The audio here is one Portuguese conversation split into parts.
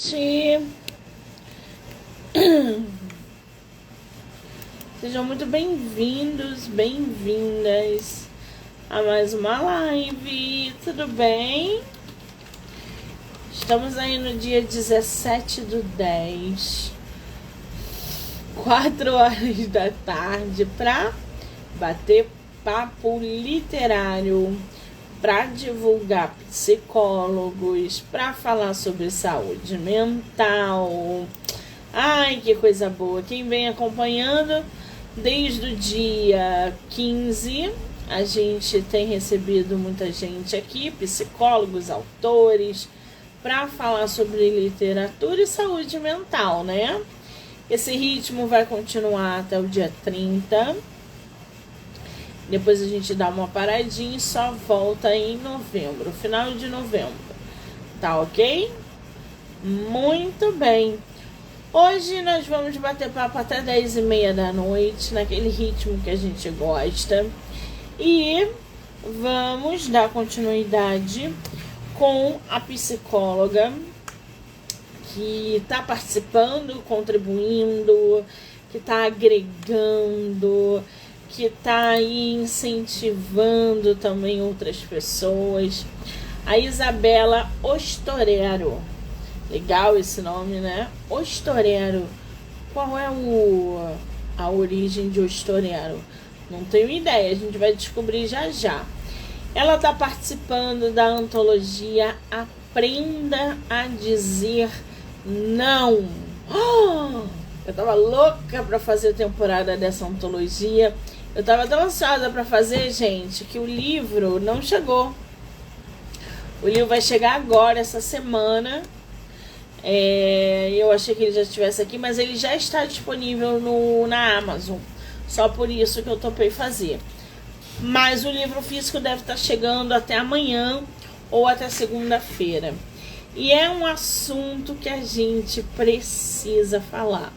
Gente, sejam muito bem-vindos, bem-vindas a mais uma live, tudo bem? Estamos aí no dia 17/10, 4 horas da tarde, para bater papo literário, para divulgar psicólogos, para falar sobre saúde mental. Ai, que coisa boa! Quem vem acompanhando desde o dia 15, a gente tem recebido muita gente aqui, psicólogos, autores, para falar sobre literatura e saúde mental, né? Esse ritmo vai continuar até o dia 30. Depois a gente dá uma paradinha e só volta em novembro, final de novembro. Tá ok? Muito bem. Hoje nós vamos bater papo até 10h30 da noite, naquele ritmo que a gente gosta. E vamos dar continuidade com a psicóloga que está participando, contribuindo, que está agregando, que está aí incentivando também outras pessoas. A Isabela Ostorero. Legal esse nome, né? Ostorero. Qual é a origem de Ostorero? Não tenho ideia, a gente vai descobrir já já. Ela está participando da antologia Aprenda a Dizer Não. Eu tava louca para fazer a temporada dessa antologia. Eu tava tão ansiosa para fazer, gente, que o livro não chegou. O livro vai chegar agora, essa semana. Eu achei que ele já estivesse aqui, mas ele já está disponível na Amazon. Só por isso que eu topei fazer. Mas o livro físico deve estar chegando até amanhã ou até segunda-feira. E é um assunto que a gente precisa falar.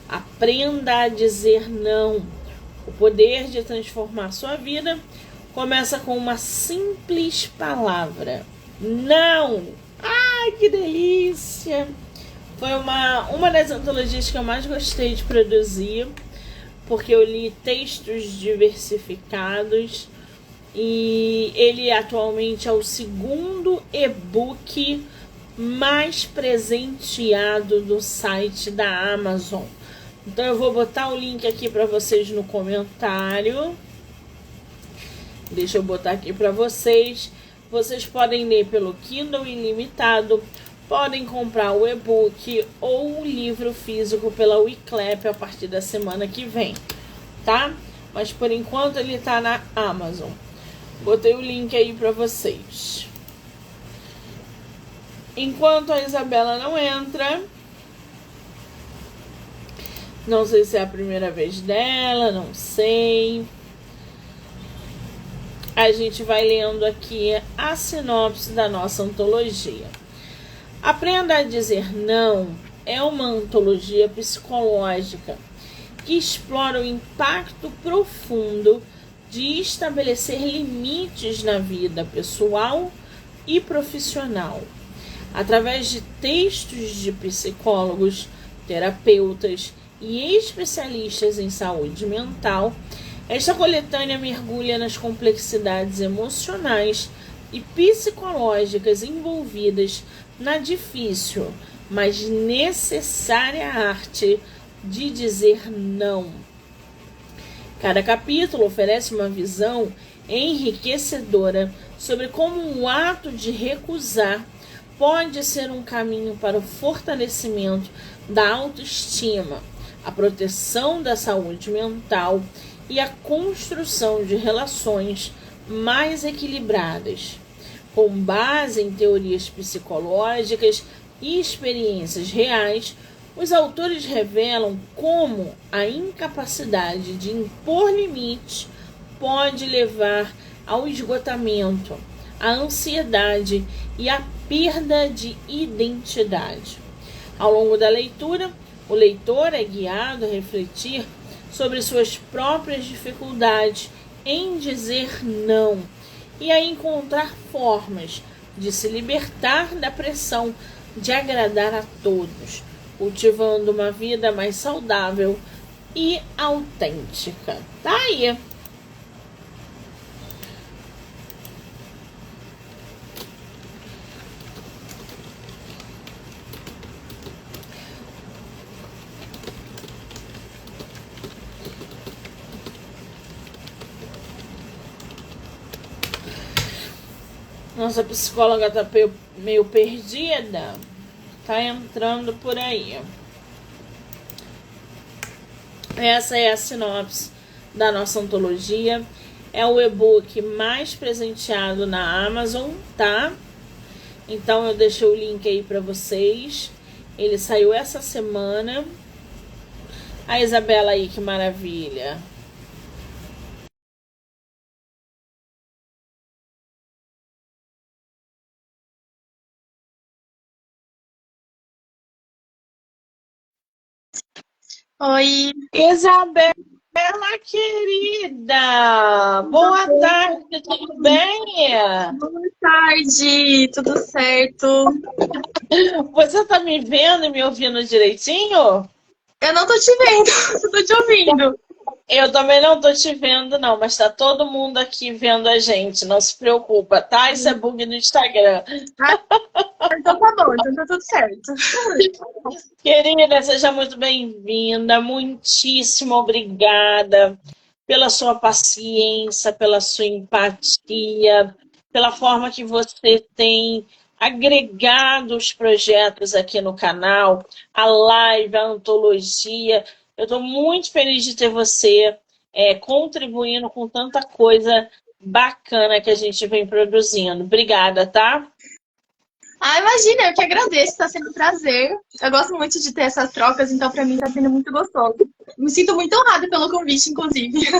Aprenda a dizer não. O poder de transformar sua vida começa com uma simples palavra. Não! Ai, que delícia! Foi uma das antologias que eu mais gostei de produzir, porque eu li textos diversificados e ele atualmente é o segundo e-book mais presenteado do site da Amazon. Então eu vou botar o link aqui para vocês no comentário. Deixa eu botar aqui para vocês. Vocês podem ler pelo Kindle Ilimitado, podem comprar o e-book ou o livro físico pela Wiclap a partir da semana que vem, tá? Mas por enquanto ele tá na Amazon. Botei o link aí para vocês. Enquanto a Isabela não entra, não sei se é a primeira vez dela, não sei. A gente vai lendo aqui a sinopse da nossa antologia. Aprenda a Dizer Não é uma antologia psicológica que explora o impacto profundo de estabelecer limites na vida pessoal e profissional. Através de textos de psicólogos, terapeutas e especialistas em saúde mental, esta coletânea mergulha nas complexidades emocionais e psicológicas envolvidas na difícil, mas necessária arte de dizer não. Cada capítulo oferece uma visão enriquecedora sobre como o ato de recusar pode ser um caminho para o fortalecimento da autoestima, a proteção da saúde mental e a construção de relações mais equilibradas. Com base em teorias psicológicas e experiências reais, os autores revelam como a incapacidade de impor limites pode levar ao esgotamento, à ansiedade e à perda de identidade. Ao longo da leitura, o leitor é guiado a refletir sobre suas próprias dificuldades em dizer não e a encontrar formas de se libertar da pressão de agradar a todos, cultivando uma vida mais saudável e autêntica. Tá aí. Nossa psicóloga tá meio perdida. Tá entrando por aí. Essa é a sinopse da nossa antologia. É o e-book mais presenteado na Amazon, tá? Então eu deixei o link aí para vocês. Ele saiu essa semana. A Isabela aí, que maravilha. Oi, Isabela, querida! Boa tarde, tudo bem? boa tarde, tudo certo? Você tá me vendo e me ouvindo direitinho? Eu não tô te vendo, eu tô te ouvindo. Eu também não tô te vendo, não, mas tá todo mundo aqui vendo a gente, não se preocupa, tá? Isso é bug no Instagram. Ah, então tá bom, então tá tudo certo. Querida, seja muito bem-vinda, muitíssimo obrigada pela sua paciência, pela sua empatia, pela forma que você tem agregado os projetos aqui no canal, a live, a antologia. Eu estou muito feliz de ter você contribuindo com tanta coisa bacana que a gente vem produzindo. Obrigada, tá? Ah, imagina, eu que agradeço, tá sendo um prazer. Eu gosto muito de ter essas trocas, então pra mim tá sendo muito gostoso. Me sinto muito honrada pelo convite, inclusive.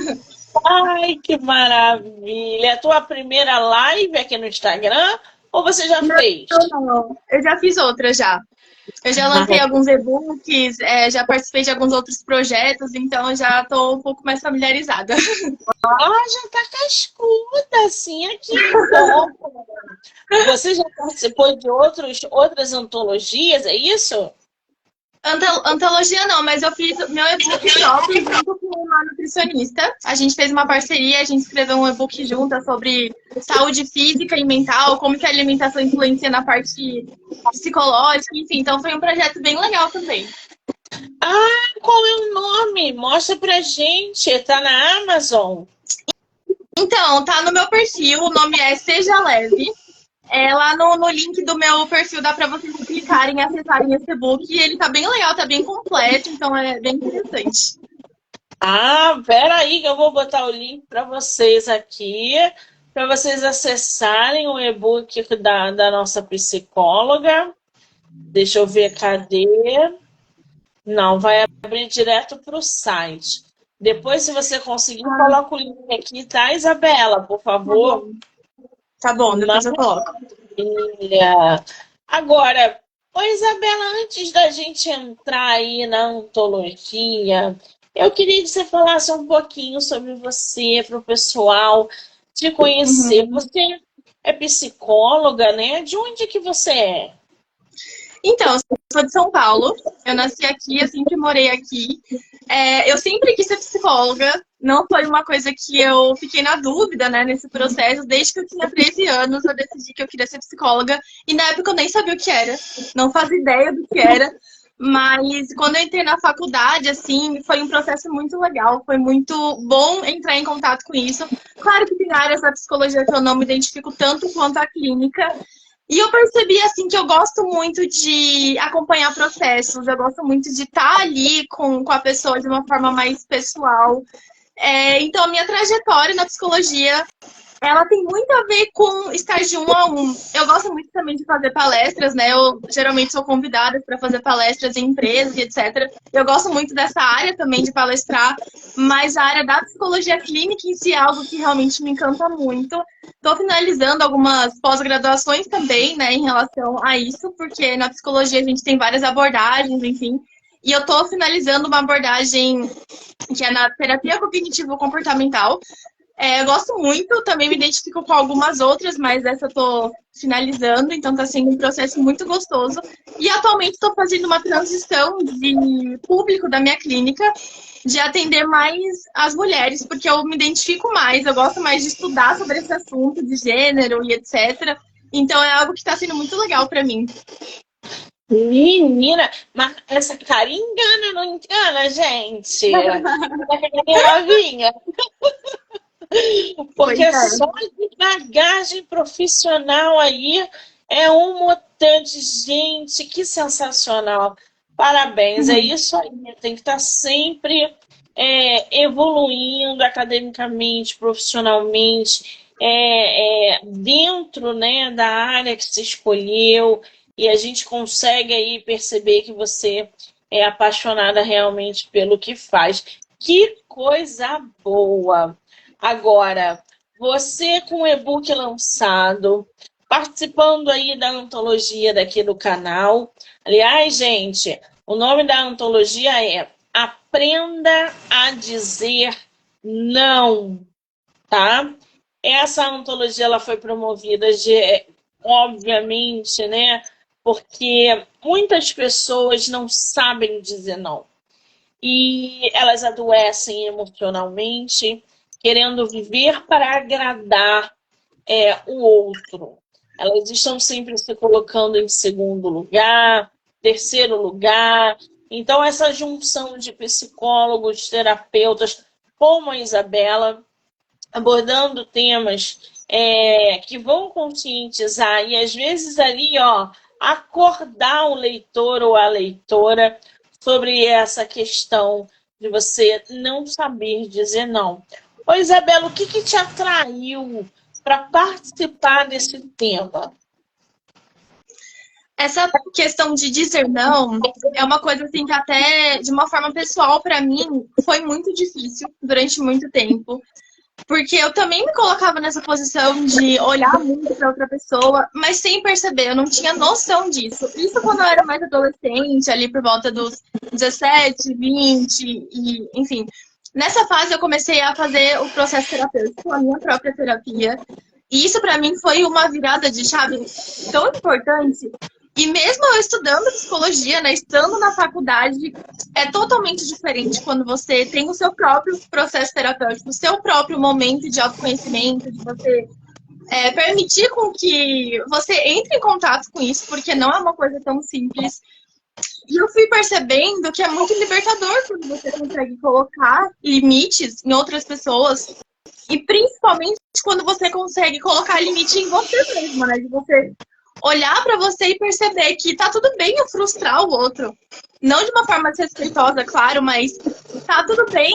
Ai, que maravilha! É a tua primeira live aqui no Instagram ou você já fez? Não, eu já fiz outra já. Eu já lancei alguns e-books, já participei de alguns outros projetos, então eu já tô um pouco mais familiarizada. Ah, já tá cascuda, assim, aqui. Bom. Você já participou de outras antologias, é isso? Antologia não, mas eu fiz meu e-book próprio junto com uma nutricionista. A gente fez uma parceria, a gente escreveu um e-book junto sobre saúde física e mental, como que a alimentação influencia na parte psicológica, enfim. Então foi um projeto bem legal também. Ah, qual é o nome? Mostra pra gente. Tá na Amazon? Então, tá no meu perfil, o nome é Seja Leve. Lá no link do meu perfil dá pra vocês clicarem e acessarem esse e-book. E ele tá bem legal, tá bem completo, então é bem interessante. Ah, peraí que eu vou botar o link para vocês aqui, para vocês acessarem o e-book da nossa psicóloga. Deixa eu ver, cadê? Não, vai abrir direto para o site. Depois, se você conseguir, coloca o link aqui, tá, Isabela? Por favor. Tá bom, depois eu coloco. Maravilha. Agora, ô Isabela, antes da gente entrar aí na antologia, eu queria que você falasse um pouquinho sobre você, para o pessoal te conhecer. Você é psicóloga, né? De onde que você é? Então, eu sou de São Paulo, eu nasci aqui, eu sempre morei aqui. Eu sempre quis ser psicóloga, não foi uma coisa que eu fiquei na dúvida, né, nesse processo. Desde que eu tinha 13 anos, eu decidi que eu queria ser psicóloga. E na época eu nem sabia o que era, não fazia ideia do que era. Mas quando eu entrei na faculdade, assim, foi um processo muito legal, foi muito bom entrar em contato com isso. Claro que tem áreas da psicologia que eu não me identifico tanto quanto a clínica. E eu percebi, assim, que eu gosto muito de acompanhar processos, eu gosto muito de estar ali com a pessoa de uma forma mais pessoal. Então, a minha trajetória na psicologia, ela tem muito a ver com estar de 1 a 1. Eu gosto muito também de fazer palestras, né? Eu geralmente sou convidada para fazer palestras em empresas e etc. Eu gosto muito dessa área também de palestrar, mas a área da psicologia clínica em si é algo que realmente me encanta muito. Estou finalizando algumas pós-graduações também, né, em relação a isso, porque na psicologia a gente tem várias abordagens, enfim. E eu estou finalizando uma abordagem que é na terapia cognitivo-comportamental, Eu gosto muito, também me identifico com algumas outras, mas essa eu tô finalizando, então tá sendo um processo muito gostoso. E atualmente estou fazendo uma transição de público da minha clínica, de atender mais as mulheres, porque eu me identifico mais, eu gosto mais de estudar sobre esse assunto de gênero e etc. Então é algo que está sendo muito legal para mim. Menina, mas essa cara engana, não engana, gente? Ela vinha. Pois Porque é. só de bagagem profissional aí é um montante. Gente, que sensacional. Parabéns, é isso aí. Tem que estar sempre evoluindo academicamente, profissionalmente, dentro, né, da área que se escolheu, e a gente consegue aí perceber que você é apaixonada realmente pelo que faz. Que coisa boa! Agora, você com o e-book lançado, participando aí da antologia daqui do canal. Aliás, gente, o nome da antologia é Aprenda a Dizer Não, tá? Essa antologia ela foi promovida obviamente, né? Porque muitas pessoas não sabem dizer não. E elas adoecem emocionalmente, querendo viver para agradar o outro. Elas estão sempre se colocando em segundo lugar, terceiro lugar. Então, essa junção de psicólogos, terapeutas, como a Isabela, abordando temas que vão conscientizar e, às vezes, ali, ó, acordar o leitor ou a leitora sobre essa questão de você não saber dizer não. Ô, Isabela, o que te atraiu para participar desse tema? Essa questão de dizer não é uma coisa assim que até de uma forma pessoal para mim foi muito difícil durante muito tempo, porque eu também me colocava nessa posição de olhar muito para outra pessoa, mas sem perceber, eu não tinha noção disso. Isso quando eu era mais adolescente, ali por volta dos 17, 20 e enfim. Nessa fase eu comecei a fazer o processo terapêutico, a minha própria terapia. E isso para mim foi uma virada de chave tão importante. E mesmo eu estudando psicologia, né, estando na faculdade, é totalmente diferente quando você tem o seu próprio processo terapêutico, o seu próprio momento de autoconhecimento, de você permitir com que você entre em contato com isso, porque não é uma coisa tão simples. E eu fui percebendo que é muito libertador quando você consegue colocar limites em outras pessoas. E principalmente quando você consegue colocar limite em você mesma, né? De você olhar para você e perceber que tá tudo bem eu frustrar o outro. Não de uma forma desrespeitosa, claro, mas tá tudo bem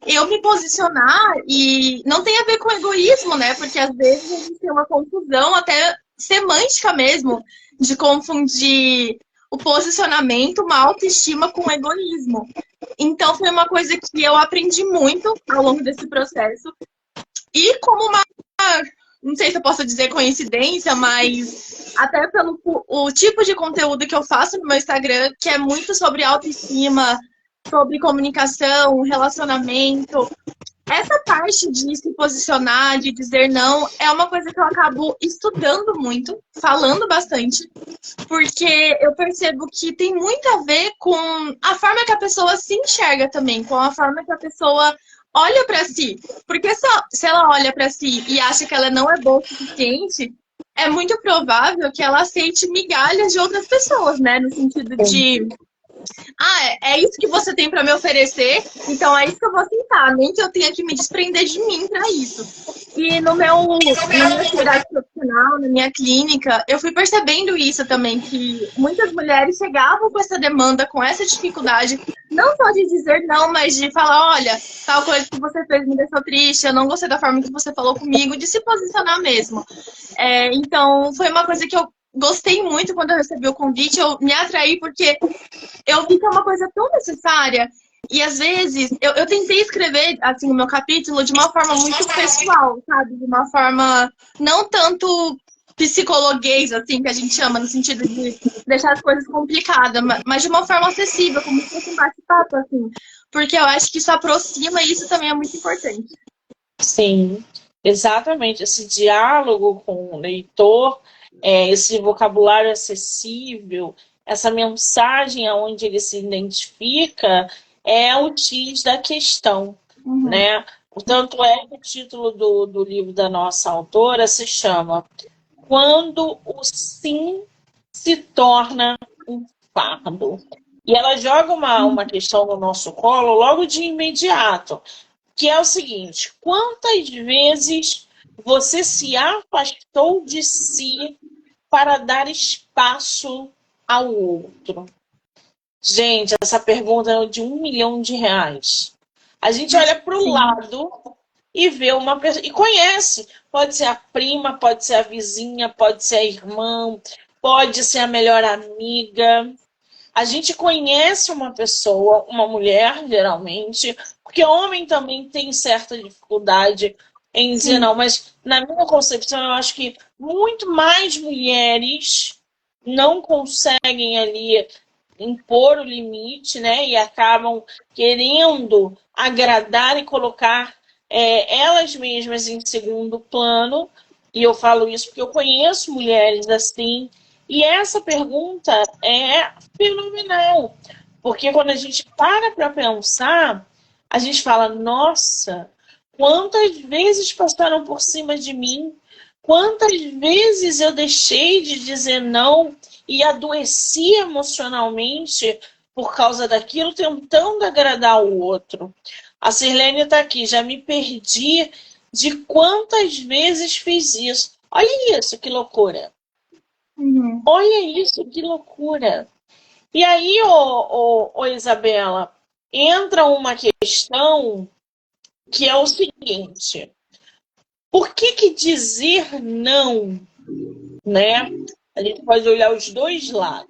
eu me posicionar e não tem a ver com egoísmo, né? Porque às vezes a gente tem uma confusão até semântica mesmo, de confundir o posicionamento, uma autoestima com egoísmo. Então foi uma coisa que eu aprendi muito ao longo desse processo. E como uma, não sei se eu posso dizer coincidência, mas até pelo o tipo de conteúdo que eu faço no meu Instagram, que é muito sobre autoestima, sobre comunicação, relacionamento. Essa parte de se posicionar, de dizer não, é uma coisa que eu acabo estudando muito, falando bastante, porque eu percebo que tem muito a ver com a forma que a pessoa se enxerga também, com a forma que a pessoa olha para si. Porque se ela olha para si e acha que ela não é boa o suficiente, é muito provável que ela aceite migalhas de outras pessoas, né? No sentido de é isso que você tem para me oferecer, então é isso que eu vou aceitar, nem que eu tenha que me desprender de mim para isso. E na minha atividade profissional, na minha clínica, eu fui percebendo isso também, que muitas mulheres chegavam com essa demanda, com essa dificuldade, não só de dizer não, mas de falar, olha, tal coisa que você fez me deixou triste, eu não gostei da forma que você falou comigo, de se posicionar mesmo. Então, foi uma coisa que eu gostei muito quando eu recebi o convite, eu me atraí porque eu vi que é uma coisa tão necessária. E às vezes, eu tentei escrever assim, o meu capítulo de uma forma muito pessoal, sabe? De uma forma não tanto psicologuês, assim, que a gente chama, no sentido de deixar as coisas complicadas, mas de uma forma acessível, como se fosse um bate-papo, assim. Porque eu acho que isso aproxima e isso também é muito importante. Sim, exatamente. Esse diálogo com o leitor, esse vocabulário acessível, essa mensagem aonde ele se identifica, é o X da questão, Uhum. né? Portanto, é que o título do livro da nossa autora se chama Quando o Sim se torna um fardo. E ela joga uma questão no nosso colo logo de imediato, que é o seguinte: quantas vezes você se afastou de si para dar espaço ao outro? Gente, essa pergunta é de R$ 1 milhão. A gente olha para o Sim. lado e vê uma pessoa, e conhece. Pode ser a prima, pode ser a vizinha, pode ser a irmã, pode ser a melhor amiga. A gente conhece uma pessoa, uma mulher, geralmente, porque homem também tem certa dificuldade em dizer Sim. não, mas na minha concepção, eu acho que muito mais mulheres não conseguem ali impor o limite, né? E acabam querendo agradar e colocar elas mesmas em segundo plano. E eu falo isso porque eu conheço mulheres assim. E essa pergunta é fenomenal, porque quando a gente para pensar, a gente fala: nossa, quantas vezes passaram por cima de mim, quantas vezes eu deixei de dizer não e adoeci emocionalmente por causa daquilo, tentando agradar o outro. A Sirlene está aqui, já me perdi de quantas vezes fiz isso. Olha isso, que loucura. Uhum. Olha isso, que loucura. E aí, Isabela, entra uma questão que é o seguinte: por que dizer não, né? A gente pode olhar os dois lados.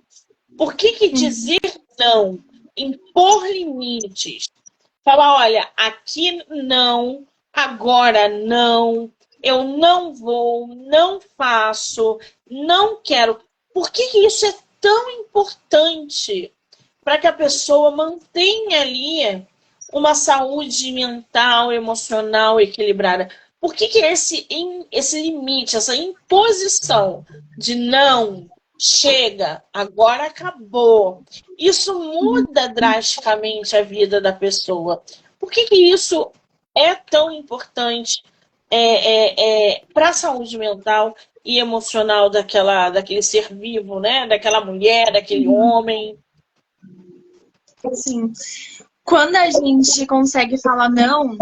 Por que Uhum. dizer não, impor limites, falar, olha, aqui não, agora não, eu não vou, não faço, não quero. Por que isso é tão importante para que a pessoa mantenha ali uma saúde mental, emocional equilibrada? Por que esse limite, essa imposição de não, chega, agora acabou? Isso muda drasticamente a vida da pessoa. Por que isso é tão importante para a saúde mental e emocional daquele ser vivo, né? Daquela mulher, daquele Uhum. homem? Sim. Quando a gente consegue falar não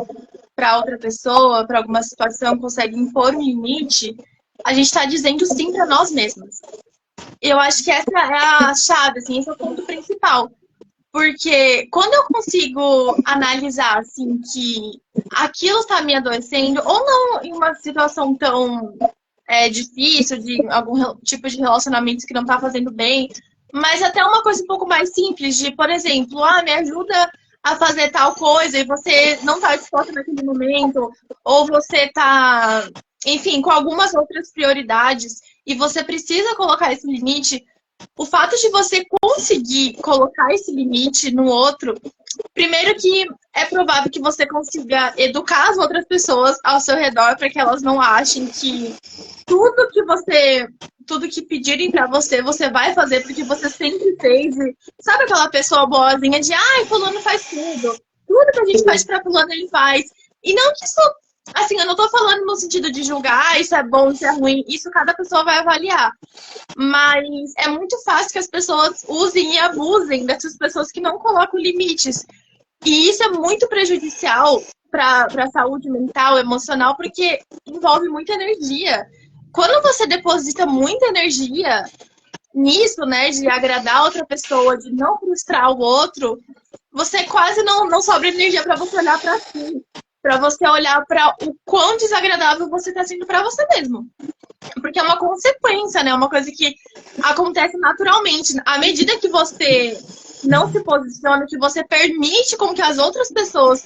para outra pessoa, para alguma situação, consegue impor um limite, a gente está dizendo sim para nós mesmos. Eu acho que essa é a chave, assim, esse é o ponto principal. Porque quando eu consigo analisar, assim, que aquilo está me adoecendo, ou não em uma situação tão difícil, de algum tipo de relacionamento que não está fazendo bem, mas até uma coisa um pouco mais simples, de, por exemplo, me ajuda a fazer tal coisa e você não está disposta naquele momento, ou você está, enfim, com algumas outras prioridades e você precisa colocar esse limite. O fato de você conseguir colocar esse limite no outro, primeiro que é provável que você consiga educar as outras pessoas ao seu redor para que elas não achem que tudo que pedirem pra você, você vai fazer porque você sempre fez. E sabe aquela pessoa boazinha de, ai, fulano faz tudo. Tudo que a gente pede pra fulano, ele faz. E não que isso, assim, eu não tô falando no sentido de julgar, isso é bom, isso é ruim. Isso cada pessoa vai avaliar. Mas é muito fácil que as pessoas usem e abusem dessas pessoas que não colocam limites. E isso é muito prejudicial para a saúde mental, emocional, porque envolve muita energia. Quando você deposita muita energia nisso, né, de agradar outra pessoa, de não frustrar o outro, você quase não sobra energia para você olhar para si, para você olhar para o quão desagradável você está sendo para você mesmo. Porque é uma consequência, né? Uma coisa que acontece naturalmente. À medida que você não se posiciona, que você permite com que as outras pessoas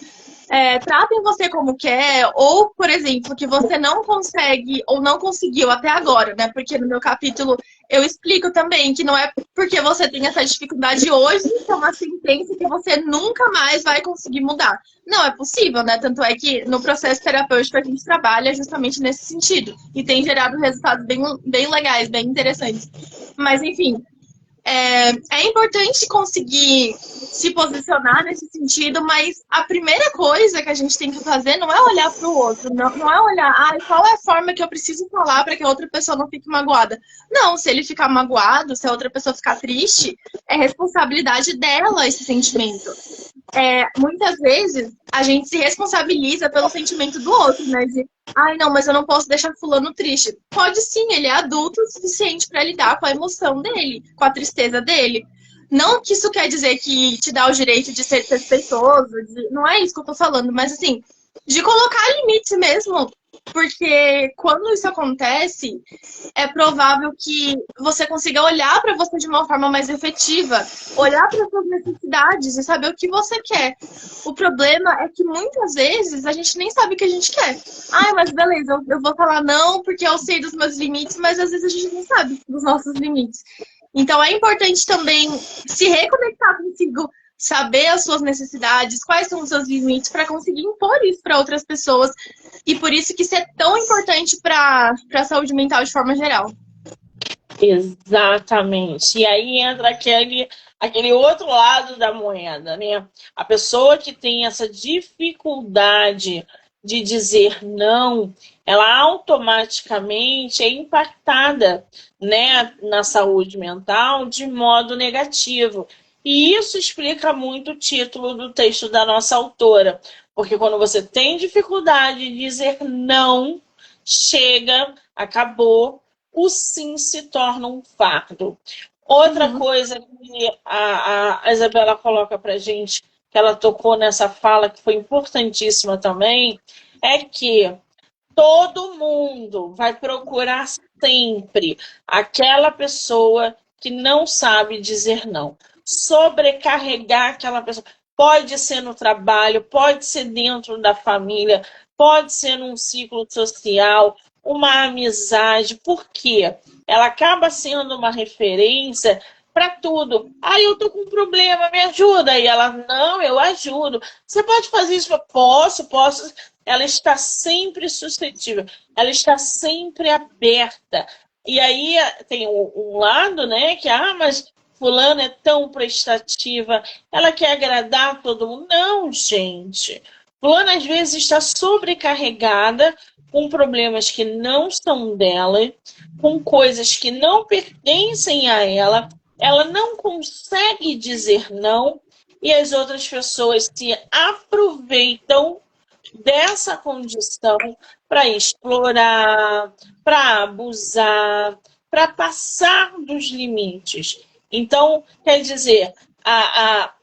tratem você como quer, ou, por exemplo, que você não consegue ou não conseguiu até agora, né? Porque no meu capítulo eu explico também que não é porque você tem essa dificuldade hoje que é uma sentença que você nunca mais vai conseguir mudar. Não, é possível, né? Tanto é que no processo terapêutico a gente trabalha justamente nesse sentido. E tem gerado resultados bem legais, bem interessantes. Mas, enfim, é importante conseguir se posicionar nesse sentido, mas a primeira coisa que a gente tem que fazer não é olhar para o outro, não é olhar, qual é a forma que eu preciso falar para que a outra pessoa não fique magoada. Não, se ele ficar magoado, se a outra pessoa ficar triste, é responsabilidade dela esse sentimento. Muitas vezes a gente se responsabiliza pelo sentimento do outro, né? De, não, mas eu não posso deixar fulano triste. Pode sim, ele é adulto o suficiente para lidar com a emoção dele, com a tristeza dele. Não que isso quer dizer que te dá o direito de ser respeitoso, não é isso que eu tô falando, mas assim, de colocar limite mesmo. Porque quando isso acontece, é provável que você consiga olhar para você de uma forma mais efetiva, olhar para suas necessidades e saber o que você quer. O problema é que muitas vezes a gente nem sabe o que a gente quer. Mas beleza, eu vou falar não porque eu sei dos meus limites, mas às vezes a gente não sabe dos nossos limites. Então é importante também se reconectar consigo, saber as suas necessidades, quais são os seus limites, para conseguir impor isso para outras pessoas. E por isso que isso é tão importante para a saúde mental de forma geral. Exatamente. E aí entra aquele outro lado da moeda, né? A pessoa que tem essa dificuldade de dizer não, ela automaticamente é impactada, né, na saúde mental de modo negativo. E isso explica muito o título do texto da nossa autora. Porque quando você tem dificuldade de dizer não, chega, acabou, o sim se torna um fardo. Outra coisa que a Isabela coloca para gente, que ela tocou nessa fala, que foi importantíssima também, é que todo mundo vai procurar sempre aquela pessoa que não sabe dizer não. Sobrecarregar aquela pessoa. Pode ser no trabalho, pode ser dentro da família, pode ser num ciclo social, uma amizade. Por quê? Ela acaba sendo uma referência para tudo. Eu tô com um problema, me ajuda. E ela, não, eu ajudo. Você pode fazer isso? Posso. Ela está sempre suscetível, ela está sempre aberta. E aí tem um lado, né, que, mas fulano é tão prestativa, ela quer agradar todo mundo. Não, gente. Fulano às vezes está sobrecarregada com problemas que não são dela, com coisas que não pertencem a ela, ela não consegue dizer não, e as outras pessoas se aproveitam dessa condição para explorar, para abusar, para passar dos limites. Então, quer dizer,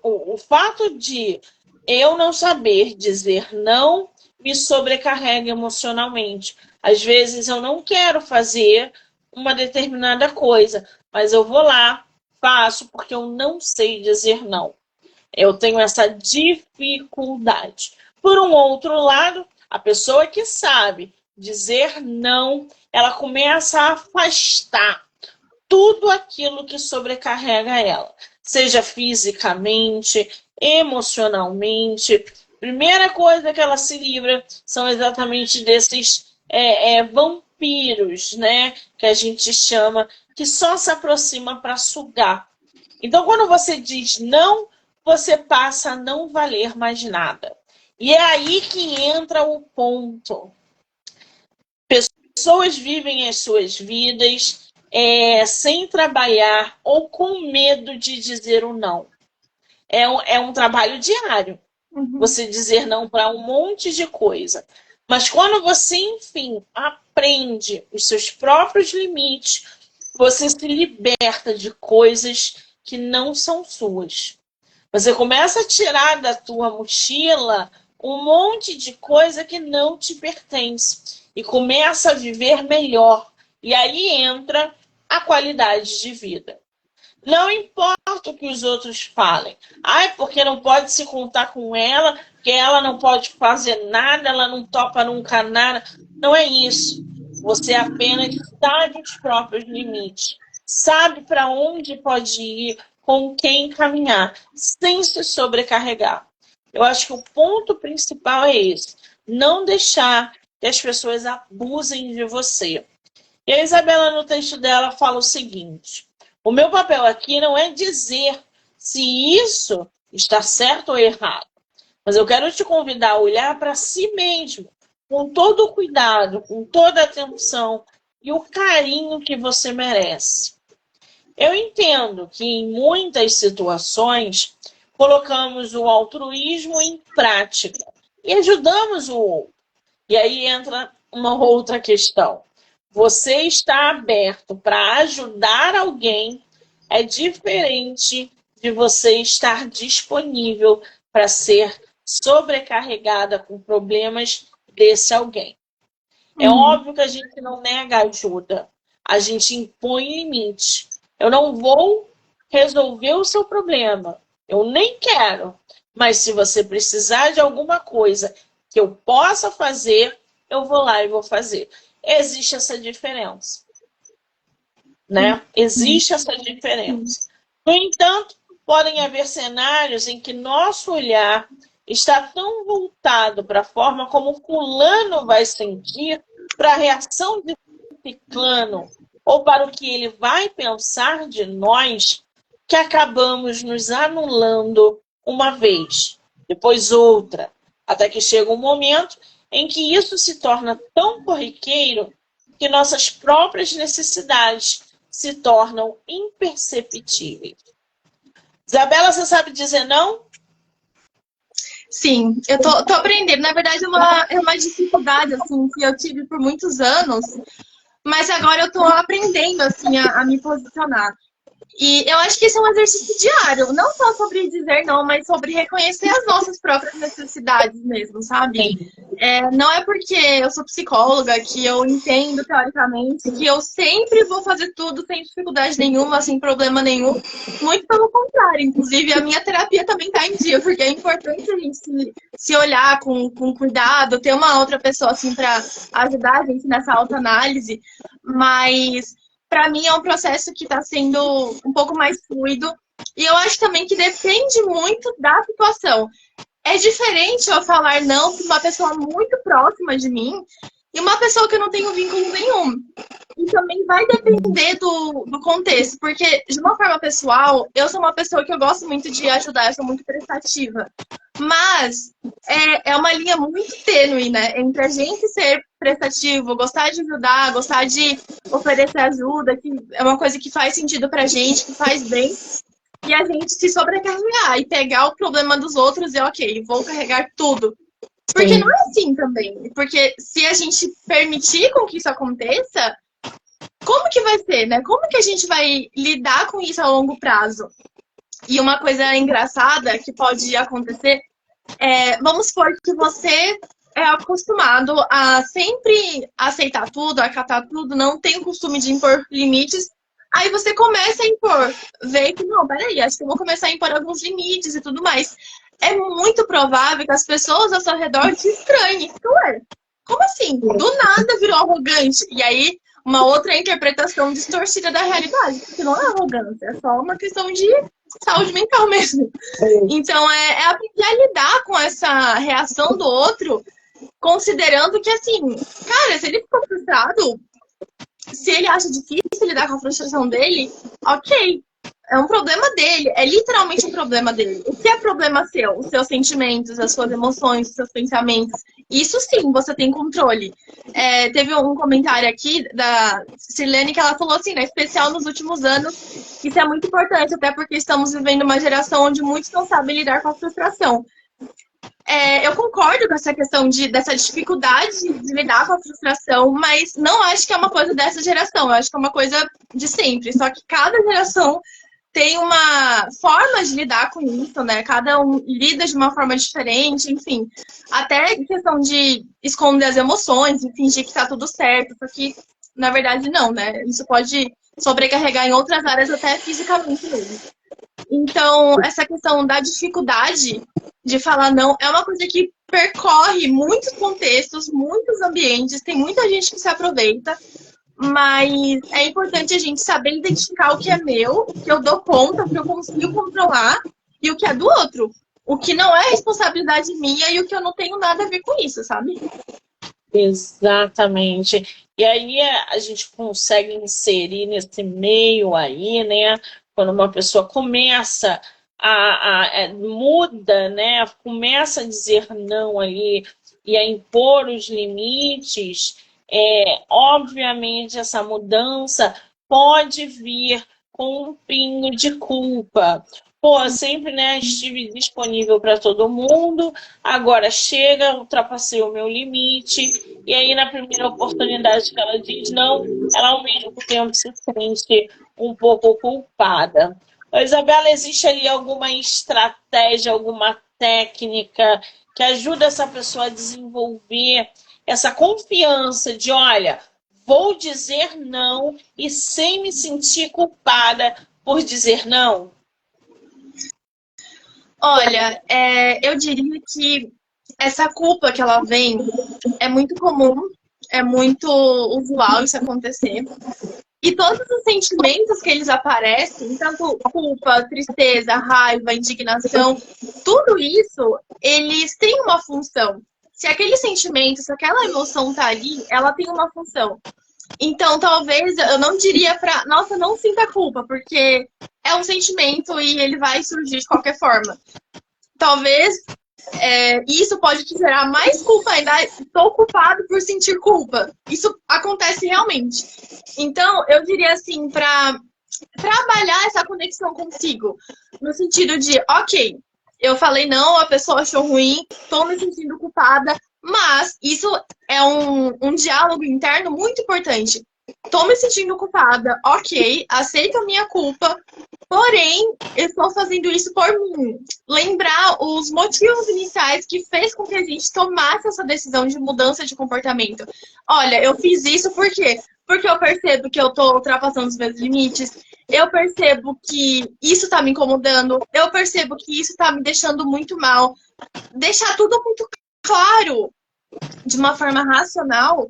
o fato de eu não saber dizer não me sobrecarrega emocionalmente. Às vezes eu não quero fazer uma determinada coisa, mas eu vou lá, faço porque eu não sei dizer não. Eu tenho essa dificuldade. Por um outro lado, a pessoa que sabe dizer não, ela começa a afastar tudo aquilo que sobrecarrega ela, seja fisicamente, emocionalmente. Primeira coisa que ela se livra são exatamente desses vampiros, né, que a gente chama, que só se aproxima para sugar. Então, quando você diz não, você passa a não valer mais nada. E é aí que entra o ponto. Pessoas vivem as suas vidas sem trabalhar ou com medo de dizer o não. É um trabalho diário. Você dizer não para um monte de coisa. Mas quando você, enfim, aprende os seus próprios limites, você se liberta de coisas que não são suas. Você começa a tirar da tua mochila um monte de coisa que não te pertence e começa a viver melhor. E aí entra a qualidade de vida. Não importa o que os outros falem. Porque não pode se contar com ela, porque ela não pode fazer nada, ela não topa nunca nada. Não é isso. Você apenas sabe os próprios limites. sabe para onde pode ir, com quem caminhar, sem se sobrecarregar. Eu acho que o ponto principal é esse, não deixar que as pessoas abusem de você. E a Isabela, no texto dela, fala o seguinte: o meu papel aqui não é dizer se isso está certo ou errado, mas eu quero te convidar a olhar para si mesmo, com todo o cuidado, com toda a atenção e o carinho que você merece. Eu entendo que em muitas situações colocamos o altruísmo em prática e ajudamos o outro. E aí entra uma outra questão. Você está aberto para ajudar alguém é diferente de você estar disponível para ser sobrecarregada com problemas desse alguém. É óbvio que a gente não nega ajuda, a gente impõe limite. Eu não vou resolver o seu problema, eu nem quero, mas se você precisar de alguma coisa que eu possa fazer, eu vou lá e vou fazer. Existe essa diferença, né? Existe essa diferença. No entanto, podem haver cenários em que nosso olhar está tão voltado para a forma como fulano vai sentir, para a reação de ciclano, ou para o que ele vai pensar de nós, que acabamos nos anulando uma vez, depois outra, até que chega um momento em que isso se torna tão corriqueiro que nossas próprias necessidades se tornam imperceptíveis. Isabela, você sabe dizer não? Sim, eu tô aprendendo. Na verdade, é uma dificuldade assim, que eu tive por muitos anos, mas agora eu tô aprendendo assim, a me posicionar. E eu acho que esse é um exercício diário, não só sobre dizer não, mas sobre reconhecer as nossas próprias necessidades mesmo, sabe? Não é porque eu sou psicóloga que eu entendo teoricamente que eu sempre vou fazer tudo sem dificuldade nenhuma, sem problema nenhum. Muito pelo contrário, inclusive a minha terapia também tá em dia, porque é importante a gente se olhar com cuidado, ter uma outra pessoa assim para ajudar a gente nessa autoanálise, mas para mim é um processo que está sendo um pouco mais fluido. E eu acho também que depende muito da situação. É diferente eu falar não para uma pessoa muito próxima de mim e uma pessoa que eu não tenho vínculo nenhum. E também vai depender do contexto, porque de uma forma pessoal, eu sou uma pessoa que eu gosto muito de ajudar, eu sou muito prestativa. Mas é uma linha muito tênue, né? Entre a gente ser prestativo, gostar de ajudar, gostar de oferecer ajuda, que é uma coisa que faz sentido pra gente, que faz bem, e a gente se sobrecarregar e pegar o problema dos outros e, ok, vou carregar tudo. Porque não é assim também. Porque se a gente permitir com que isso aconteça, como que vai ser, né? Como que a gente vai lidar com isso a longo prazo? E uma coisa engraçada que pode acontecer vamos supor que você é acostumado a sempre aceitar tudo, acatar tudo, não tem o costume de impor limites. Aí você começa a impor, vê que, não, peraí, acho que eu vou começar a impor alguns limites e tudo mais. É muito provável que as pessoas ao seu redor te estranhem. Ué, como assim? Do nada virou arrogante. E aí, uma outra interpretação distorcida da realidade. Porque não é arrogância, é só uma questão de saúde mental mesmo. Então, é aprender a lidar com essa reação do outro, considerando que, assim, cara, se ele ficou frustrado, se ele acha difícil lidar com a frustração dele, ok. É um problema dele, é literalmente um problema dele. O que é problema seu? Os seus sentimentos, as suas emoções, os seus pensamentos. Isso sim, você tem controle. Teve um comentário aqui da Sirlene que ela falou assim, né, especial nos últimos anos, isso é muito importante, até porque estamos vivendo uma geração onde muitos não sabem lidar com a frustração. Eu concordo com essa questão dessa dificuldade de lidar com a frustração, mas não acho que é uma coisa dessa geração, eu acho que é uma coisa de sempre, só que cada geração tem uma forma de lidar com isso, né? Cada um lida de uma forma diferente, enfim. Até questão de esconder as emoções e fingir que tá tudo certo, porque, na verdade, não, né? Isso pode sobrecarregar em outras áreas, até fisicamente mesmo. Então, essa questão da dificuldade de falar não é uma coisa que percorre muitos contextos, muitos ambientes, tem muita gente que se aproveita, mas é importante a gente saber identificar o que é meu, o que eu dou conta, o que eu consigo controlar, e o que é do outro. O que não é responsabilidade minha e o que eu não tenho nada a ver com isso, sabe? Exatamente. E aí a gente consegue inserir nesse meio aí, né? Quando uma pessoa começa muda, né? Começa a dizer não ali e a impor os limites, obviamente essa mudança pode vir com um pingo de culpa. Pô, sempre, né, estive disponível para todo mundo, agora chega, ultrapassei o meu limite, e aí na primeira oportunidade que ela diz não, ela ao mesmo tempo se sente um pouco culpada. Isabela, existe ali alguma estratégia, alguma técnica que ajuda essa pessoa a desenvolver essa confiança de, olha, vou dizer não e sem me sentir culpada por dizer não? Olha, eu diria que essa culpa que ela vem é muito comum, é muito usual isso acontecer. E todos os sentimentos que eles aparecem, tanto culpa, tristeza, raiva, indignação, tudo isso, eles têm uma função. Se aquele sentimento, se aquela emoção tá ali, ela tem uma função. Então, talvez eu não diria pra, nossa, não sinta culpa, porque é um sentimento e ele vai surgir de qualquer forma. Talvez isso pode te gerar mais culpa ainda. Estou culpado por sentir culpa. Isso acontece realmente. Então, eu diria assim, para trabalhar essa conexão consigo, no sentido de, ok, eu falei não, a pessoa achou ruim, estou me sentindo culpada, mas isso é um diálogo interno muito importante. Estou me sentindo culpada, ok, aceito a minha culpa, porém, eu estou fazendo isso por mim. Lembrar os motivos iniciais que fez com que a gente tomasse essa decisão de mudança de comportamento. Olha, eu fiz isso por quê? Porque eu percebo que eu estou ultrapassando os meus limites, eu percebo que isso está me incomodando, eu percebo que isso está me deixando muito mal. Deixar tudo muito claro, de uma forma racional,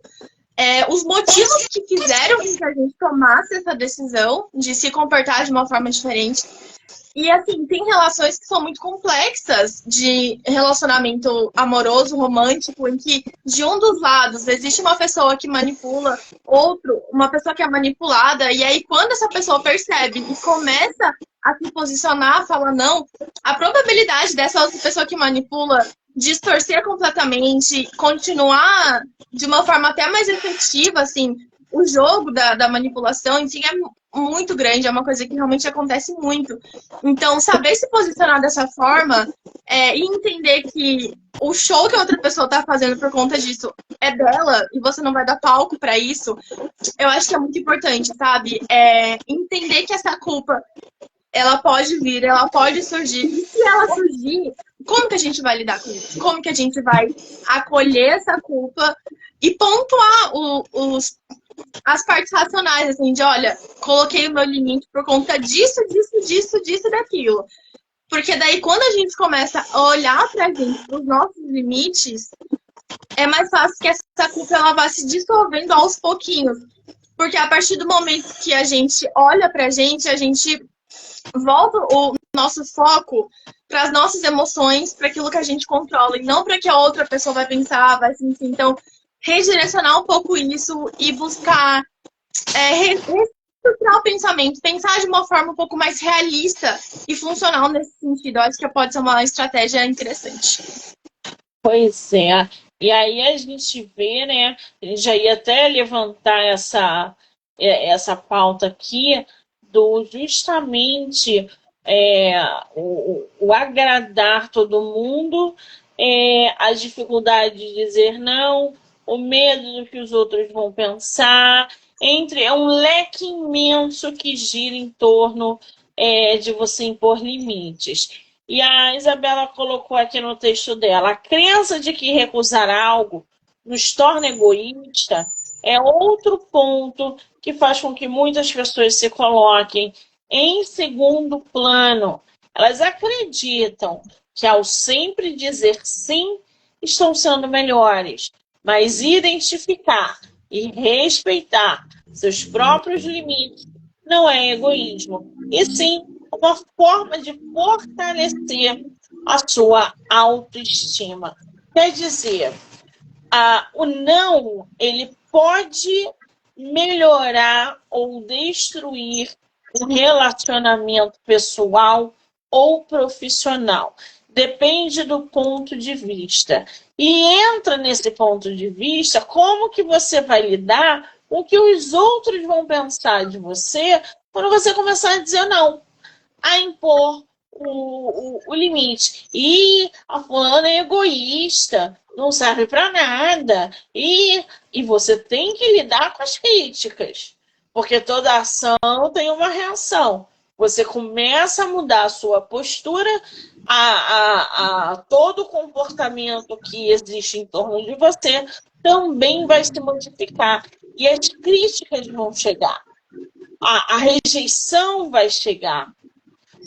os motivos que fizeram com que a gente tomasse essa decisão de se comportar de uma forma diferente. E, assim, tem relações que são muito complexas de relacionamento amoroso, romântico, em que de um dos lados existe uma pessoa que manipula, uma pessoa que é manipulada, e aí quando essa pessoa percebe e começa a se posicionar, fala não, a probabilidade dessa outra pessoa que manipula distorcer completamente, continuar de uma forma até mais efetiva, assim, o jogo da manipulação, enfim, é muito grande, é uma coisa que realmente acontece muito. Então, saber se posicionar dessa forma e entender que o show que a outra pessoa tá fazendo por conta disso é dela e você não vai dar palco para isso, eu acho que é muito importante, sabe? Entender que essa culpa, ela pode vir, ela pode surgir. E se ela surgir, como que a gente vai lidar com isso? Como que a gente vai acolher essa culpa e pontuar as partes racionais, assim, de olha, coloquei o meu limite por conta disso, e daquilo. Porque daí, quando a gente começa a olhar pra gente, pros nossos limites, é mais fácil que essa culpa ela vá se dissolvendo aos pouquinhos. Porque a partir do momento que a gente olha pra gente, a gente volta o nosso foco para as nossas emoções, para aquilo que a gente controla, e não para que a outra pessoa vai pensar, vai sentir. Então, redirecionar um pouco isso e buscar reestruturar o pensamento, pensar de uma forma um pouco mais realista e funcional nesse sentido. Eu acho que pode ser uma estratégia interessante. Pois é. E aí a gente vê, né? A gente já ia até levantar essa pauta aqui do justamente o agradar todo mundo, a dificuldade de dizer não, o medo do que os outros vão pensar, é um leque imenso que gira em torno de você impor limites. E a Isabela colocou aqui no texto dela, a crença de que recusar algo nos torna egoísta é outro ponto que faz com que muitas pessoas se coloquem em segundo plano. Elas acreditam que ao sempre dizer sim, estão sendo melhores, mas identificar E respeitar seus próprios limites não é egoísmo, e sim uma forma de fortalecer a sua autoestima. Quer dizer, o não, ele pode melhorar ou destruir um relacionamento pessoal ou profissional. Depende do ponto de vista. E entra nesse ponto de vista como que você vai lidar com o que os outros vão pensar de você quando você começar a dizer não, a impor o limite. E a fulana é egoísta, não serve para nada. E você tem que lidar com as críticas, porque toda ação tem uma reação. Você começa a mudar a sua postura, a todo o comportamento que existe em torno de você também vai se modificar. E as críticas vão chegar. A rejeição vai chegar.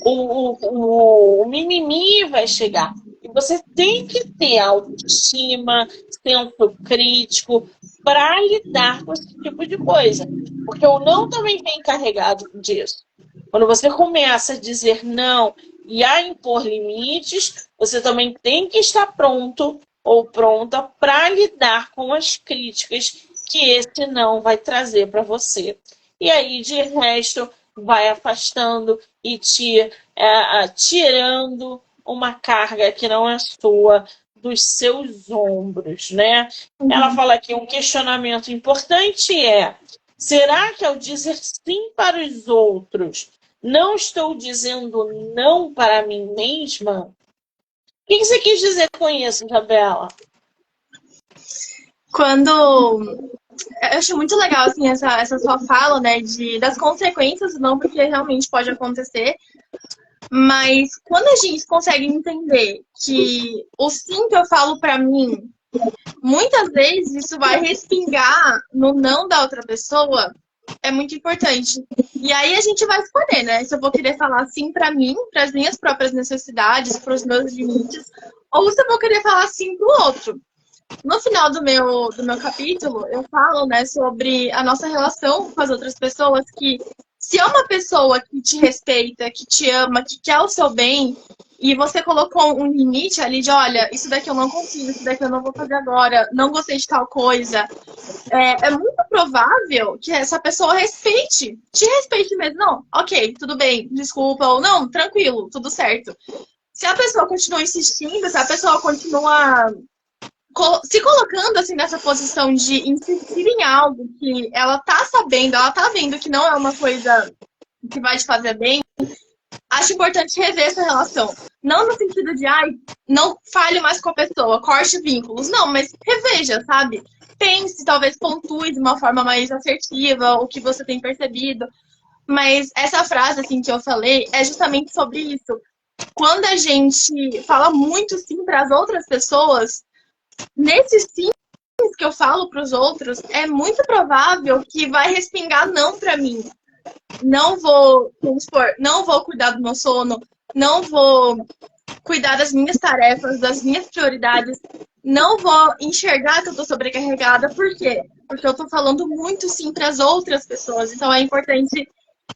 O mimimi vai chegar. E você tem que ter autoestima, senso crítico para lidar com esse tipo de coisa. Porque o não também vem carregado disso. Quando você começa a dizer não e a impor limites, você também tem que estar pronto ou pronta para lidar com as críticas que esse não vai trazer para você. E aí, de resto, vai afastando e tirando uma carga que não é sua dos seus ombros, né? Ela fala aqui, um questionamento importante é: será que ao dizer sim para os outros, não estou dizendo não para mim mesma? O que você quis dizer com isso, Isabela? Eu acho muito legal, assim, essa sua fala, né, das consequências, não, porque realmente pode acontecer. Mas quando a gente consegue entender que o sim que eu falo pra mim, muitas vezes isso vai respingar no não da outra pessoa, é muito importante. E aí a gente vai escolher, né? Se eu vou querer falar sim pra mim, pras minhas próprias necessidades, pros meus limites, ou se eu vou querer falar sim pro outro. No final do meu capítulo, eu falo, né, sobre a nossa relação com as outras pessoas, que se é uma pessoa que te respeita, que te ama, que quer o seu bem, e você colocou um limite ali de, olha, isso daqui eu não consigo, isso daqui eu não vou fazer agora, não gostei de tal coisa, é muito provável que essa pessoa te respeite mesmo. Não, ok, tudo bem, desculpa, ou não, tranquilo, tudo certo. Se a pessoa continua insistindo, se a pessoa continua se colocando assim nessa posição de insistir em algo que ela tá sabendo, ela tá vendo que não é uma coisa que vai te fazer bem, acho importante rever essa relação. Não no sentido de, não fale mais com a pessoa, corte vínculos. Não, mas reveja, sabe? Pense, talvez pontue de uma forma mais assertiva o que você tem percebido. Mas essa frase, assim, que eu falei é justamente sobre isso. Quando a gente fala muito sim para as outras pessoas, nesses sim que eu falo para os outros, é muito provável que vai respingar não para mim. Não vou, vamos supor, não vou cuidar do meu sono, não vou cuidar das minhas tarefas, das minhas prioridades, não vou enxergar que eu tô sobrecarregada. Por quê? Porque eu tô falando muito sim para as outras pessoas. Então é importante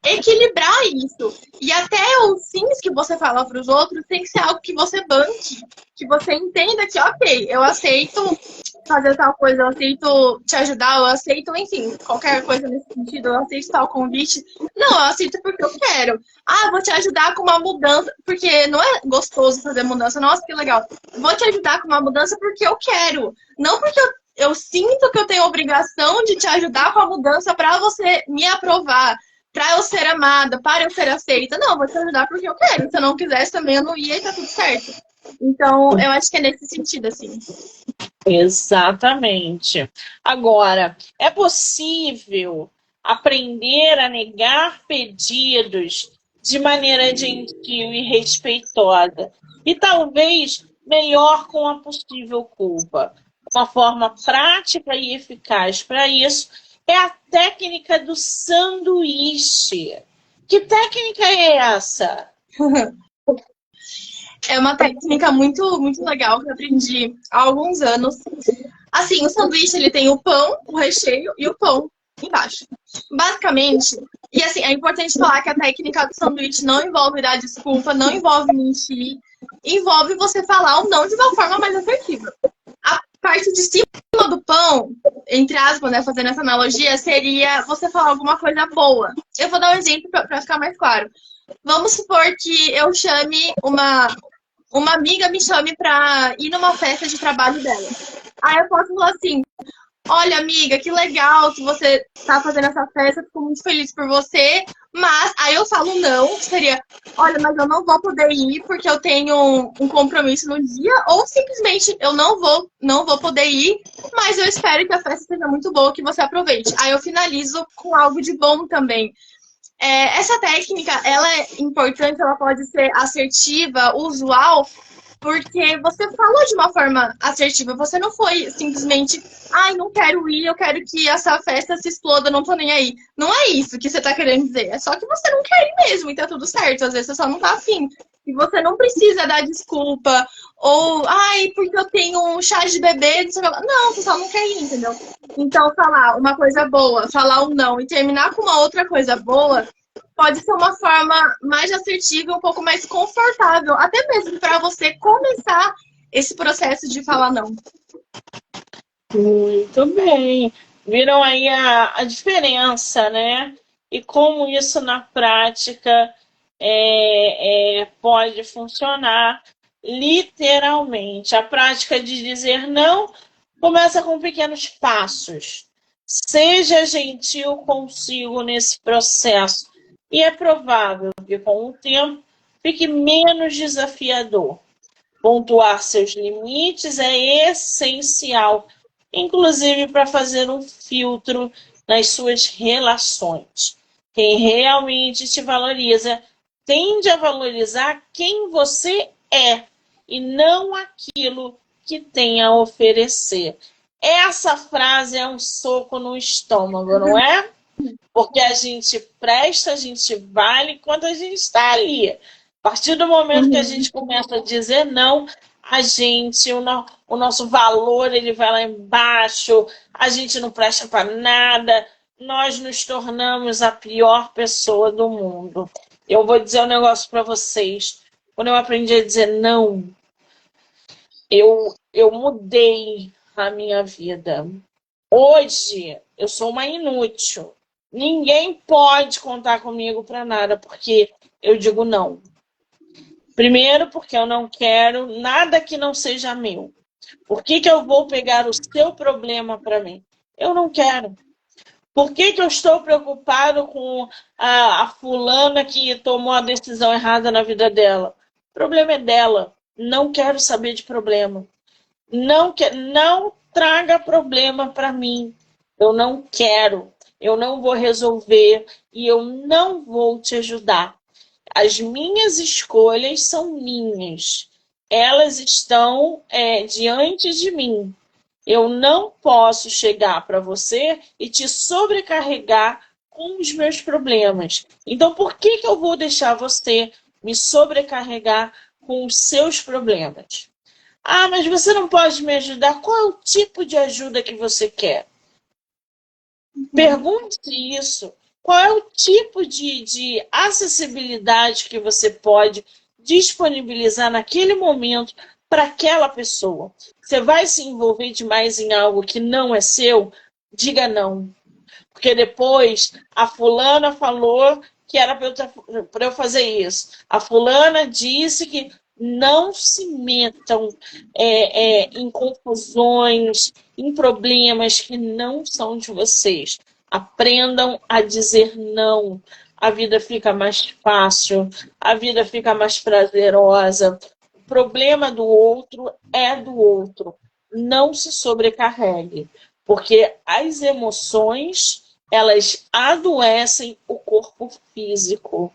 equilibrar isso. E até os sims que você fala para os outros tem que ser algo que você banque, que você entenda que, ok, eu aceito fazer tal coisa, eu aceito te ajudar, eu aceito, enfim, qualquer coisa nesse sentido, eu aceito tal convite. Não, eu aceito porque eu quero. Vou te ajudar com uma mudança, porque não é gostoso fazer mudança. Nossa, que legal. Vou te ajudar com uma mudança porque eu quero. Não porque eu sinto que eu tenho a obrigação de te ajudar com a mudança para você me aprovar, para eu ser amada, para eu ser aceita. Não, vou te ajudar porque eu quero. Se eu não quisesse também, eu não ia e tá tudo certo. Então, eu acho que é nesse sentido, assim. Exatamente. Agora, é possível aprender a negar pedidos de maneira gentil e respeitosa, e talvez melhor com a possível culpa. Uma forma prática e eficaz para isso é a técnica do sanduíche. Que técnica é essa? É uma técnica muito, muito legal que eu aprendi há alguns anos. Assim, o sanduíche ele tem o pão, o recheio e o pão embaixo. Basicamente, e assim, é importante falar que a técnica do sanduíche não envolve dar desculpa, não envolve mentir, envolve você falar ou não de uma forma mais assertiva. A parte de cima do pão, entre aspas, né, fazendo essa analogia, seria você falar alguma coisa boa. Eu vou dar um exemplo para ficar mais claro. Vamos supor que eu chame uma amiga me chame pra ir numa festa de trabalho dela. Aí eu posso falar assim: olha, amiga, que legal que você tá fazendo essa festa, fico muito feliz por você. Mas aí eu falo não, que seria: olha, mas eu não vou poder ir porque eu tenho um compromisso no dia, ou simplesmente eu não vou poder ir, mas eu espero que a festa seja muito boa, que você aproveite. Aí eu finalizo com algo de bom também. Essa técnica, ela é importante, ela pode ser assertiva, usual, porque você falou de uma forma assertiva. Você não foi simplesmente, ai, não quero ir, eu quero que essa festa se exploda, não tô nem aí. Não é isso que você tá querendo dizer. É só que você não quer ir mesmo e tá tudo certo. Às vezes você só não tá afim. E você não precisa dar desculpa. Ou, ai, porque eu tenho um chá de bebê, não sei o que lá. Não, você só não quer ir, entendeu? Então, falar uma coisa boa, falar um não e terminar com uma outra coisa boa pode ser uma forma mais assertiva, um pouco mais confortável, até mesmo para você começar esse processo de falar não. Muito bem. Viram aí a diferença, né? E como isso na prática pode funcionar literalmente. A prática de dizer não começa com pequenos passos. Seja gentil consigo nesse processo. E é provável que com o tempo fique menos desafiador. Pontuar seus limites é essencial, inclusive para fazer um filtro nas suas relações. Quem realmente te valoriza tende a valorizar quem você é e não aquilo que tem a oferecer. Essa frase é um soco no estômago, não é? Porque a gente presta, a gente vale quando a gente está ali. A partir do momento que a gente começa a dizer não, a gente, o nosso valor, ele vai lá embaixo, a gente não presta para nada, nós nos tornamos a pior pessoa do mundo. Eu vou dizer um negócio para vocês. Quando eu aprendi a dizer não, eu mudei a minha vida. Hoje, eu sou uma inútil. Ninguém pode contar comigo para nada, porque eu digo não. Primeiro, porque eu não quero nada que não seja meu. Por que eu vou pegar o seu problema para mim? Eu não quero. Por que eu estou preocupado com a fulana que tomou a decisão errada na vida dela? O problema é dela. Não quero saber de problema. Não traga problema para mim. Eu não quero. Eu não vou resolver e eu não vou te ajudar. As minhas escolhas são minhas. Elas estão diante de mim. Eu não posso chegar para você e te sobrecarregar com os meus problemas. Então, por que eu vou deixar você me sobrecarregar com os seus problemas? Ah, mas você não pode me ajudar? Qual é o tipo de ajuda que você quer? Pergunte isso. Qual é o tipo de acessibilidade que você pode disponibilizar naquele momento para aquela pessoa? Você vai se envolver demais em algo que não é seu? Diga não. Porque depois a fulana falou que era para eu fazer isso. A fulana disse que não se metam em confusões, em problemas que não são de vocês. Aprendam a dizer não. A vida fica mais fácil, a vida fica mais prazerosa. O problema do outro é do outro. Não se sobrecarregue, porque as emoções, elas adoecem o corpo físico.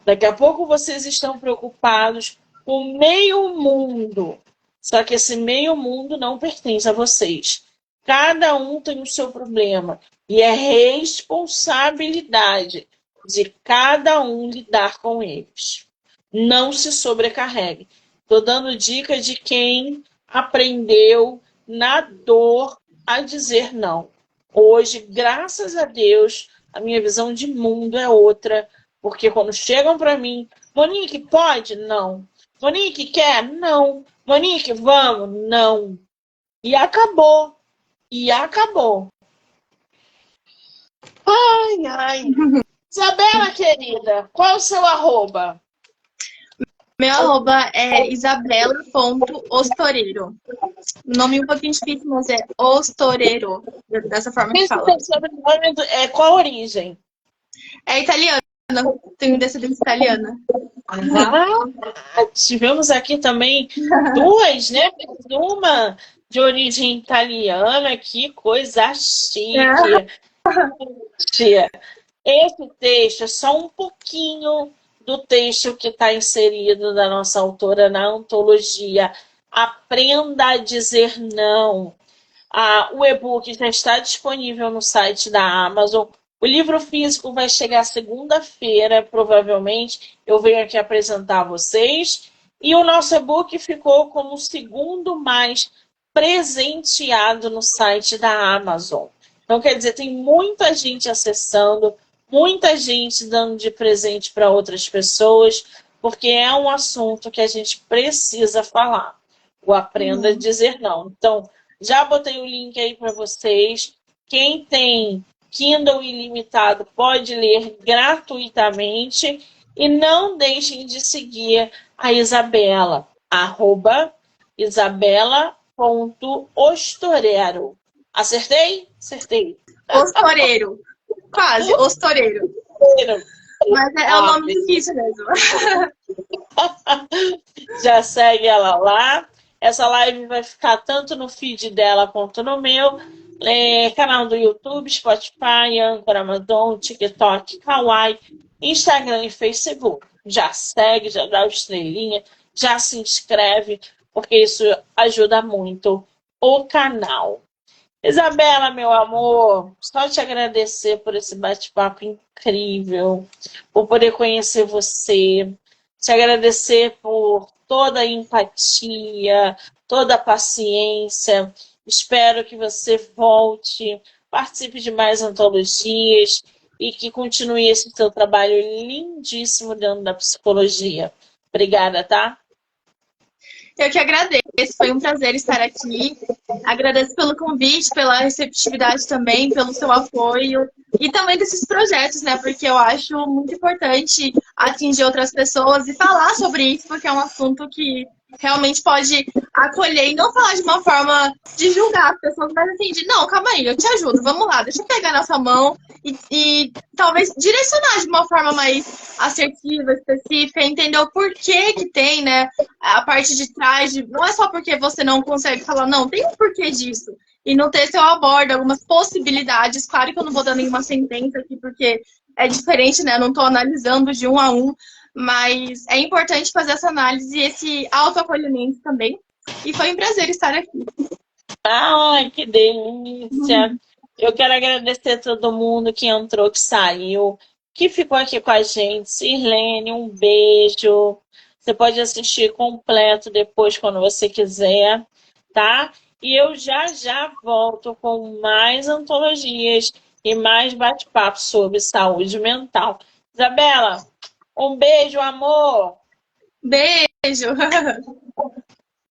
Daqui a pouco vocês estão preocupados com meio mundo. Só que esse meio mundo não pertence a vocês. Cada um tem o seu problema. E é responsabilidade de cada um lidar com eles. Não se sobrecarregue. Estou dando dica de quem aprendeu na dor a dizer não. Hoje, graças a Deus, a minha visão de mundo é outra, porque quando chegam para mim, Monique, pode? Não. Monique, quer? Não. Monique, vamos? Não. E acabou. E acabou. Ai, ai. Isabela, querida, qual é o seu arroba? Meu arroba é isabela.ostoreiro. Nome um pouquinho difícil, mas é Ostoreiro. Dessa forma que fala. Qual a origem? É italiana. Tenho descendência italiana. Tivemos aqui também duas, né? Uma de origem italiana, que coisa chique. Esse texto é só um pouquinho do texto que está inserido da nossa autora na antologia Aprenda a Dizer Não. O e-book já está disponível no site da Amazon. O livro físico vai chegar segunda-feira, provavelmente. Eu venho aqui apresentar a vocês. E o nosso e-book ficou como o segundo mais presenteado no site da Amazon. Então, quer dizer, tem muita gente acessando, muita gente dando de presente para outras pessoas, porque é um assunto que a gente precisa falar. O Aprenda a Dizer Não. Então, já botei o link aí para vocês. Quem tem Kindle ilimitado pode ler gratuitamente. E não deixem de seguir a Isabela, @isabela.ostorero. Acertei? Acertei. Ostoreiro. Quase, Ostoreiro. Mas é o nome difícil mesmo. Já segue ela lá. Essa live vai ficar tanto no feed dela quanto no meu. Canal do YouTube, Spotify, Anchor, Amazon, TikTok, Kawaii, Instagram e Facebook. Já segue, já dá o estrelinha, já se inscreve, porque isso ajuda muito o canal. Isabela, meu amor, só te agradecer por esse bate-papo incrível, por poder conhecer você, te agradecer por toda a empatia, toda a paciência. Espero que você volte, participe de mais antologias e que continue esse seu trabalho lindíssimo dentro da psicologia. Obrigada, tá? Eu que agradeço, foi um prazer estar aqui. Agradeço pelo convite, pela receptividade também, pelo seu apoio e também desses projetos, né? Porque eu acho muito importante atingir outras pessoas e falar sobre isso, porque é um assunto que realmente pode acolher e não falar de uma forma de julgar as pessoas, mas assim, de não, calma aí, eu te ajudo, vamos lá, deixa eu pegar na sua mão e talvez direcionar de uma forma mais assertiva, específica, entender o porquê que tem, né? A parte de trás, não é só porque você não consegue falar, não, tem um porquê disso. E no texto eu abordo algumas possibilidades, claro que eu não vou dar nenhuma sentença aqui, porque é diferente, né? Eu não estou analisando de um a um, mas é importante fazer essa análise e esse autoacolhimento também. E foi um prazer estar aqui. Ai, que delícia! Eu quero agradecer a todo mundo que entrou, que saiu, que ficou aqui com a gente. Sirlene, um beijo. Você pode assistir completo depois, quando você quiser, tá? E eu já já volto com mais antologias e mais bate-papo sobre saúde mental. Isabela, um beijo, amor! Beijo!